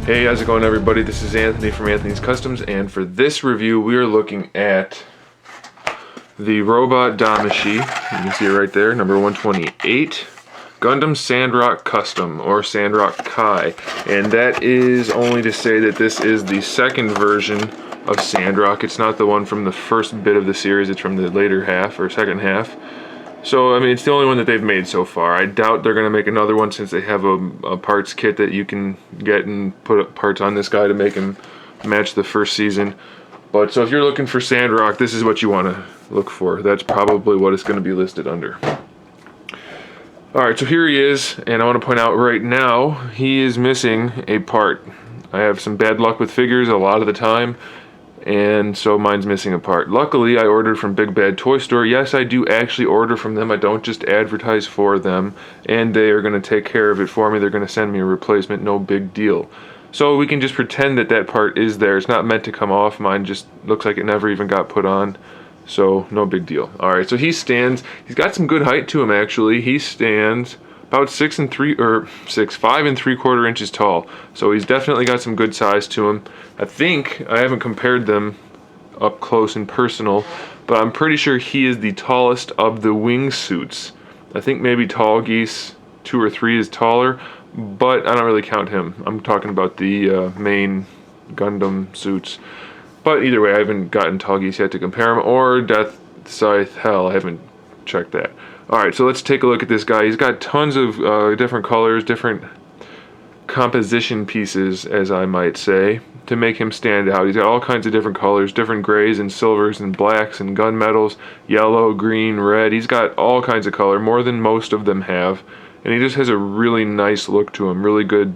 Hey, how's it going, everybody? This is Anthony from Anthony's Customs, and for this review we are looking at the robot Damashii. You can see it right there, number 128. Gundam SANDROCK Custom, or SANDROCK Kai. And that is only to say that this is the second version of SANDROCK. It's not the one from the first bit of the series, it's from the later half, or second half. So, I mean, it's the only one that they've made so far. I doubt they're going to make another one since they have a parts kit that you can get and put parts on this guy to make him match the first season. But, so if you're looking for SANDROCK, this is what you want to look for. That's probably what it's going to be listed under. Alright, so here he is, and I want to point out right now, he is missing a part. I have some bad luck with figures a lot of the time, and so mine's missing a part. Luckily, I ordered from Big Bad Toy Store. Yes, I do actually order from them. I don't just advertise for them, and they are going to take care of it for me. They're going to send me a replacement, no big deal. So we can just pretend that that part is there. It's not meant to come off. Mine just looks like it never even got put on. So, no big deal. Alright, so he stands, he's got some good height to him actually. He stands about 5 3/4 inches tall. So he's definitely got some good size to him. I think, I haven't compared them up close and personal, but I'm pretty sure he is the tallest of the wingsuits. I think maybe Tall Geese 2 or 3 is taller, but I don't really count him. I'm talking about the main Gundam suits. But either way, I haven't gotten Tall Geese yet to compare him, or Death Scythe Hell. I haven't checked that. Alright, so let's take a look at this guy. He's got tons of different colors, different composition pieces, as I might say, to make him stand out. He's got all kinds of different colors, different grays and silvers and blacks and gunmetals, yellow, green, red. He's got all kinds of color, more than most of them have. And he just has a really nice look to him, really good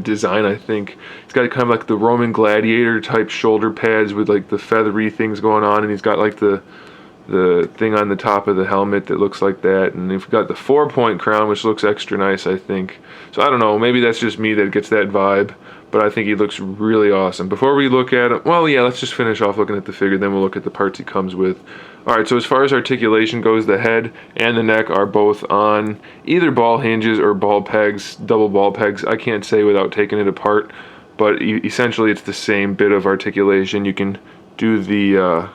design, I think. He's got kind of like the Roman gladiator type shoulder pads with like the feathery things going on, and he's got like the thing on the top of the helmet that looks like that, and we've got the 4-point crown, which looks extra nice, I think. So I don't know, maybe that's just me that gets that vibe, but I think he looks really awesome. Before we look at him, well, yeah, let's just finish off looking at the figure, then we'll look at the parts he comes with. Alright, so as far as articulation goes, the head and the neck are both on either ball hinges or ball pegs, double ball pegs. I can't say without taking it apart, but essentially it's the same bit of articulation. You can do the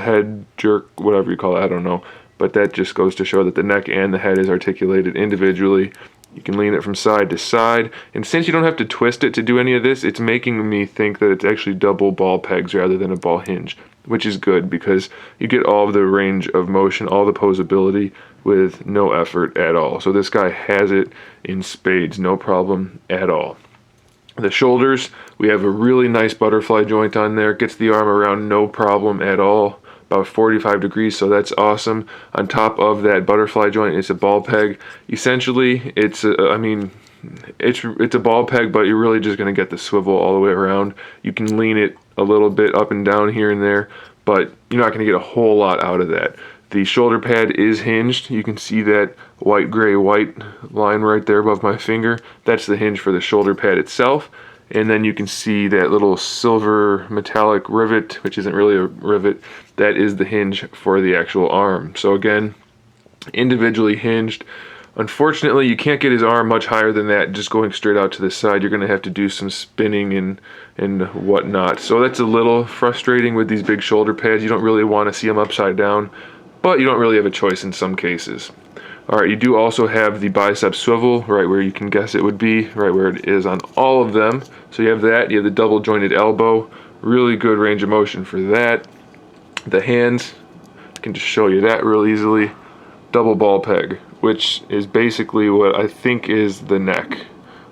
head jerk, whatever you call it, I don't know. But that just goes to show that the neck and the head is articulated individually. You can lean it from side to side, and since you don't have to twist it to do any of this, it's making me think that it's actually double ball pegs rather than a ball hinge, which is good because you get all of the range of motion, all the posability with no effort at all. So this guy has it in spades, no problem at all. The shoulders, we have a really nice butterfly joint on there, gets the arm around no problem at all. About 45 degrees, so that's awesome. On top of that butterfly joint, it's a ball peg. Essentially, it's a ball peg, but you're really just going to get the swivel all the way around. You can lean it a little bit up and down here and there, but you're not going to get a whole lot out of that. The shoulder pad is hinged. You can see that white, gray, white line right there above my finger. That's the hinge for the shoulder pad itself. And then you can see that little silver metallic rivet, which isn't really a rivet. That is the hinge for the actual arm. So again, individually hinged. Unfortunately, you can't get his arm much higher than that just going straight out to the side. You're going to have to do some spinning and whatnot. So that's a little frustrating with these big shoulder pads. You don't really want to see them upside down, but you don't really have a choice in some cases. Alright, you do also have the bicep swivel, right where you can guess it would be, right where it is on all of them. So you have that, you have the double jointed elbow, really good range of motion for that. The hands, I can just show you that real easily. Double ball peg, which is basically what I think is the neck,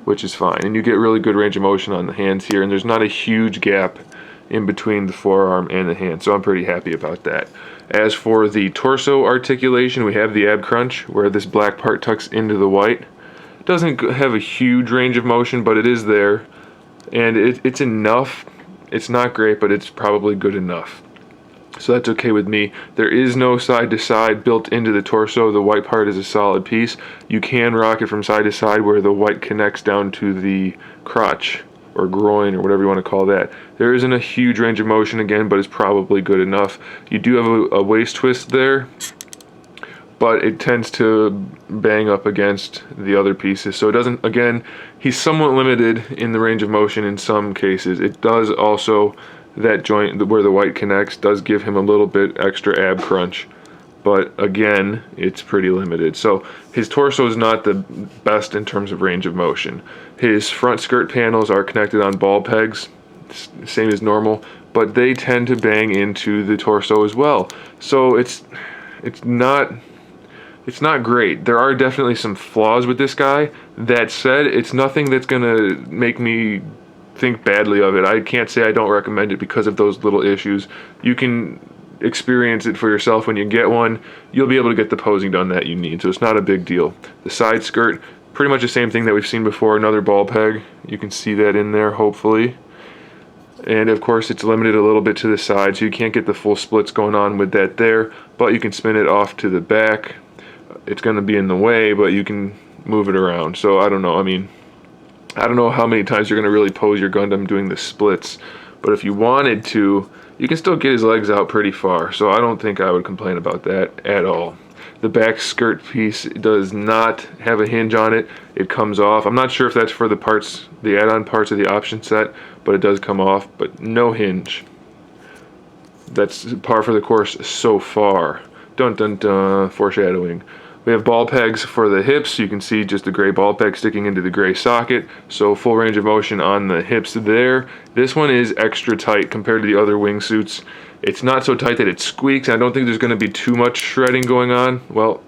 which is fine. And you get really good range of motion on the hands here, and there's not a huge gap in between the forearm and the hand, so I'm pretty happy about that. As for the torso articulation, we have the ab crunch, where this black part tucks into the white. It doesn't have a huge range of motion, but it is there, and it's enough. It's not great, but it's probably good enough. So that's okay with me. There is no side to side built into the torso. The white part is a solid piece. You can rock it from side to side where the white connects down to the crotch or groin or whatever you want to call that. There isn't a huge range of motion again, but it's probably good enough. You do have a waist twist there, but it tends to bang up against the other pieces. So it doesn't, again, he's somewhat limited in the range of motion in some cases. It does also, that joint where the white connects does give him a little bit extra ab crunch. But again, it's pretty limited. So his torso is not the best in terms of range of motion. His front skirt panels are connected on ball pegs, same as normal, but they tend to bang into the torso as well. So it's not great. There are definitely some flaws with this guy. That said, it's nothing that's gonna make me think badly of it. I can't say I don't recommend it because of those little issues. You can experience it for yourself when you get one. You'll be able to get the posing done that you need, so it's not a big deal. The side skirt, pretty much the same thing that we've seen before, another ball peg. You can see that in there, hopefully. And of course it's limited a little bit to the side, so you can't get the full splits going on with that there, but you can spin it off to the back. It's going to be in the way, but you can move it around. So I don't know, I mean, I don't know how many times you're going to really pose your Gundam doing the splits, but if you wanted to, you can still get his legs out pretty far, so I don't think I would complain about that at all. The back skirt piece does not have a hinge on it. It comes off. I'm not sure if that's for the parts, the add-on parts of the option set, but it does come off, but no hinge. That's par for the course so far. Dun dun dun, foreshadowing. We have ball pegs for the hips. You can see just a gray ball peg sticking into the gray socket. So full range of motion on the hips there. This one is extra tight compared to the other wingsuits. It's not so tight that it squeaks. I don't think there's going to be too much shredding going on. Well,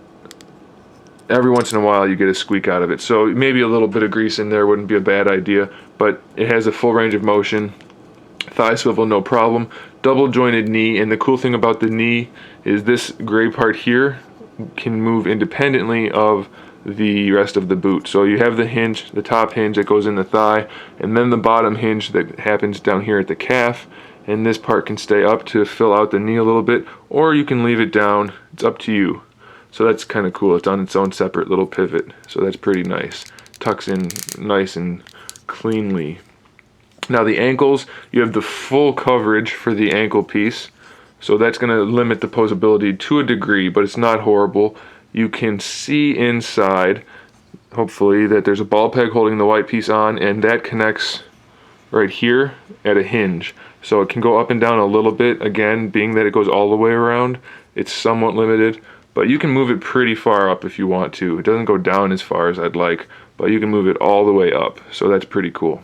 every once in a while you get a squeak out of it. So maybe a little bit of grease in there wouldn't be a bad idea. But it has a full range of motion. Thigh swivel, no problem. Double jointed knee. And the cool thing about the knee is this gray part here can move independently of the rest of the boot. So you have the hinge, the top hinge that goes in the thigh, and then the bottom hinge that happens down here at the calf, and this part can stay up to fill out the knee a little bit, or you can leave it down. It's up to you. So that's kind of cool. It's on its own separate little pivot, so that's pretty nice. Tucks in nice and cleanly. Now the ankles, you have the full coverage for the ankle piece. So that's going to limit the posability to a degree, but it's not horrible. You can see inside, hopefully, that there's a ball peg holding the white piece on, and that connects right here at a hinge. So it can go up and down a little bit. Again, being that it goes all the way around, it's somewhat limited, but you can move it pretty far up if you want to. It doesn't go down as far as I'd like, but you can move it all the way up. So that's pretty cool.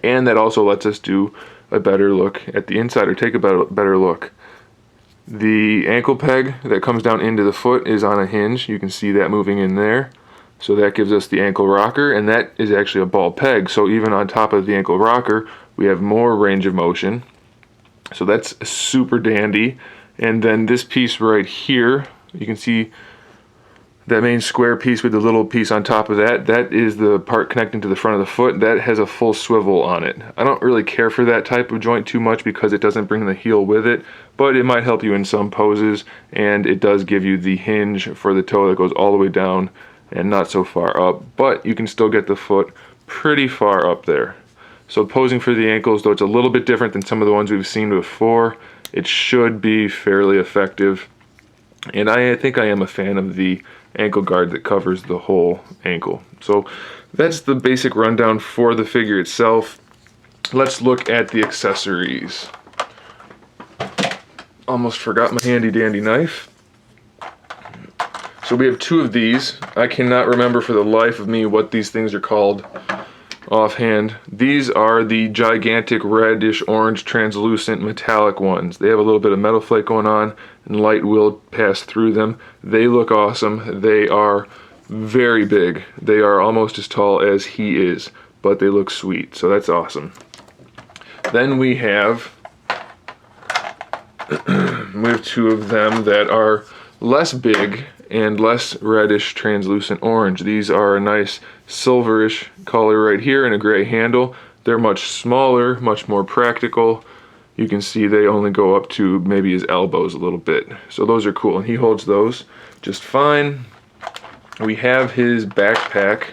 And that also lets us do a better look at the inside, or take a better look. The ankle peg that comes down into the foot is on a hinge. You can see that moving in there. So that gives us the ankle rocker, and that is actually a ball peg. So even on top of the ankle rocker, we have more range of motion. So that's super dandy. And then this piece right here, you can see that main square piece with the little piece on top of that, that is the part connecting to the front of the foot. That has a full swivel on it. I don't really care for that type of joint too much because it doesn't bring the heel with it, but it might help you in some poses, and it does give you the hinge for the toe that goes all the way down and not so far up, but you can still get the foot pretty far up there. So posing for the ankles, though it's a little bit different than some of the ones we've seen before, it should be fairly effective. And I think I am a fan of the ankle guard that covers the whole ankle. So that's the basic rundown for the figure itself. Let's look at the accessories. Almost forgot my handy dandy knife. So we have two of these. I cannot remember for the life of me what these things are called offhand. These are the gigantic reddish orange translucent metallic ones. They have a little bit of metal flake going on, and light will pass through them. They look awesome. They are very big. They are almost as tall as he is, but they look sweet, so that's awesome. Then we have two of them that are less big and less reddish translucent orange. These are a nice silverish color right here and a gray handle. They're much smaller, much more practical. You can see they only go up to maybe his elbows a little bit. So those are cool, and he holds those just fine. We have his backpack,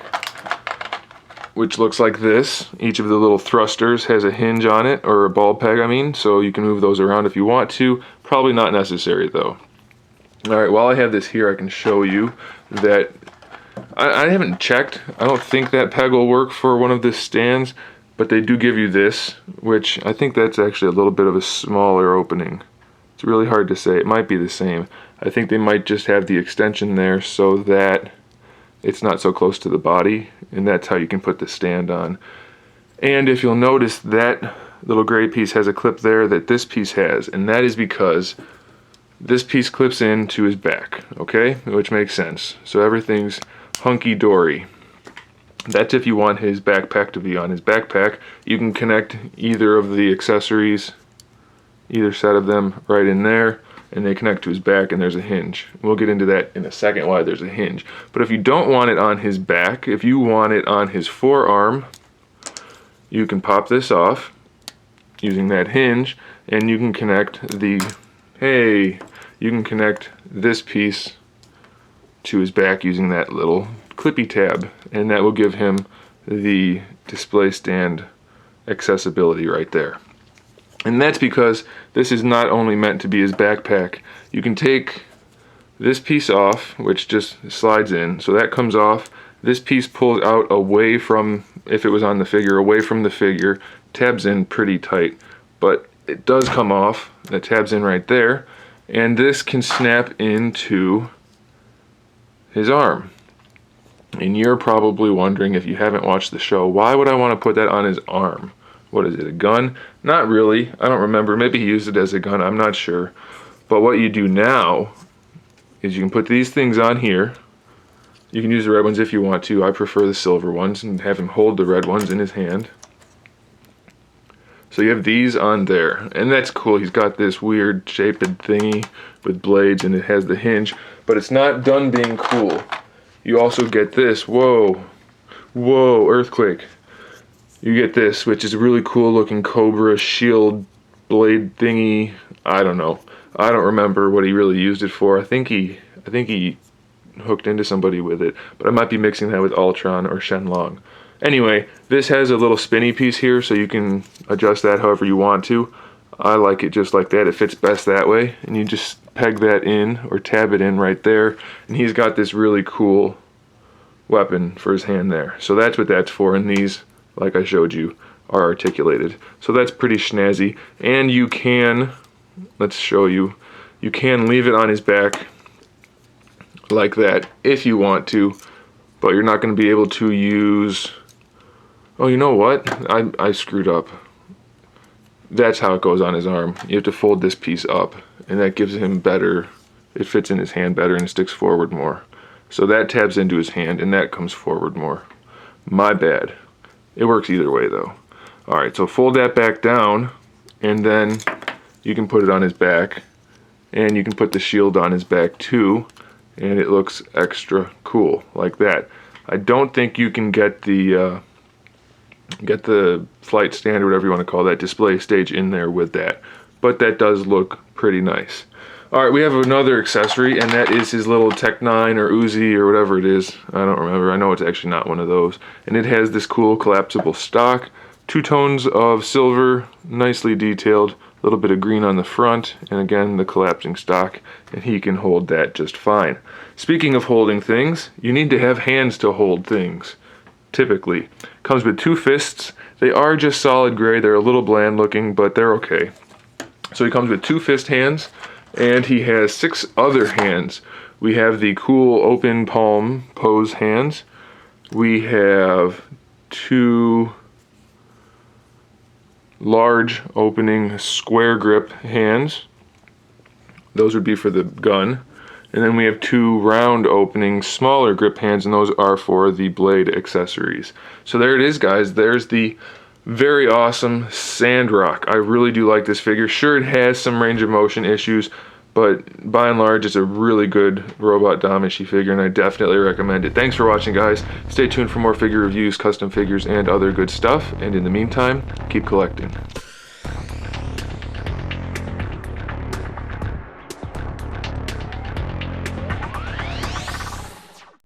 which looks like this. Each of the little thrusters has a hinge on it, or a ball peg, I mean, so you can move those around if you want to. Probably not necessary though. Alright, while I have this here, I can show you that I haven't checked. I don't think that peg will work for one of the stands, but they do give you this, which I think that's actually a little bit of a smaller opening. It's really hard to say. It might be the same. I think they might just have the extension there so that it's not so close to the body, and that's how you can put the stand on. And if you'll notice, that little gray piece has a clip there that this piece has, and that is because this piece clips into his back, okay? Which makes sense. So everything's hunky-dory. That's if you want his backpack to be on his backpack. You can connect either of the accessories, either set of them, right in there, and they connect to his back, and there's a hinge. We'll get into that in a second, why there's a hinge. But if you don't want it on his back, if you want it on his forearm, you can pop this off using that hinge, and you can connect you can connect this piece to his back using that little clippy tab, and that will give him the display stand accessibility right there. And that's because this is not only meant to be his backpack. You can take this piece off, which just slides in, so that comes off. This piece pulls out away from, if it was on the figure, away from the figure, tabs in pretty tight, but it does come off. That tabs in right there, and this can snap into his arm. And you're probably wondering, if you haven't watched the show, why would I want to put that on his arm? What is it, a gun? Not really. I don't remember. Maybe he used it as a gun. I'm not sure. But what you do now is you can put these things on here. You can use the red ones if you want to. I prefer the silver ones, and have him hold the red ones in his hand. So you have these on there, and that's cool. He's got this weird shaped thingy with blades, and it has the hinge, but it's not done being cool. You also get this. Whoa, earthquake. You get this, which is a really cool looking Cobra shield blade thingy. I don't know. I don't remember what he really used it for. I think he hooked into somebody with it, but I might be mixing that with Ultron or Shenlong. Anyway, this has a little spinny piece here, so you can adjust that however you want to. I like it just like that. It fits best that way, and you just peg that in or tab it in right there, and he's got this really cool weapon for his hand there. So that's what that's for, and these, like I showed you, are articulated. So that's pretty snazzy, and you can, let's show you, you can leave it on his back like that if you want to, but you're not going to be able to use, oh, you know what? I screwed up. That's how it goes on his arm. You have to fold this piece up, and that gives him better, it fits in his hand better and sticks forward more. So that tabs into his hand, and that comes forward more. My bad. It works either way, though. Alright, so fold that back down, and then you can put it on his back, and you can put the shield on his back too, and it looks extra cool, like that. I don't think you can get the flight stand, or whatever you want to call that, display stage in there with that, but that does look pretty nice. Alright, we have another accessory, and that is his little Tech 9 or Uzi or whatever it is. I don't remember. I know it's actually not one of those. And it has this cool collapsible stock, 2 tones of silver, nicely detailed, a little bit of green on the front, and again the collapsing stock, and he can hold that just fine. Speaking of holding things, you need to have hands to hold things, typically. Comes with 2 fists. They are just solid gray. They're a little bland looking, but they're okay. So he comes with 2 fist hands, and he has 6 other hands. We have the cool open palm pose hands. We have 2 large opening square grip hands. Those would be for the gun. And then we have 2 round opening smaller grip hands, and those are for the blade accessories. So there it is, guys. There's the very awesome SANDROCK. I really do like this figure. Sure, it has some range of motion issues, but by and large, it's a really good robot Damashii figure, and I definitely recommend it. Thanks for watching, guys. Stay tuned for more figure reviews, custom figures, and other good stuff. And in the meantime, keep collecting.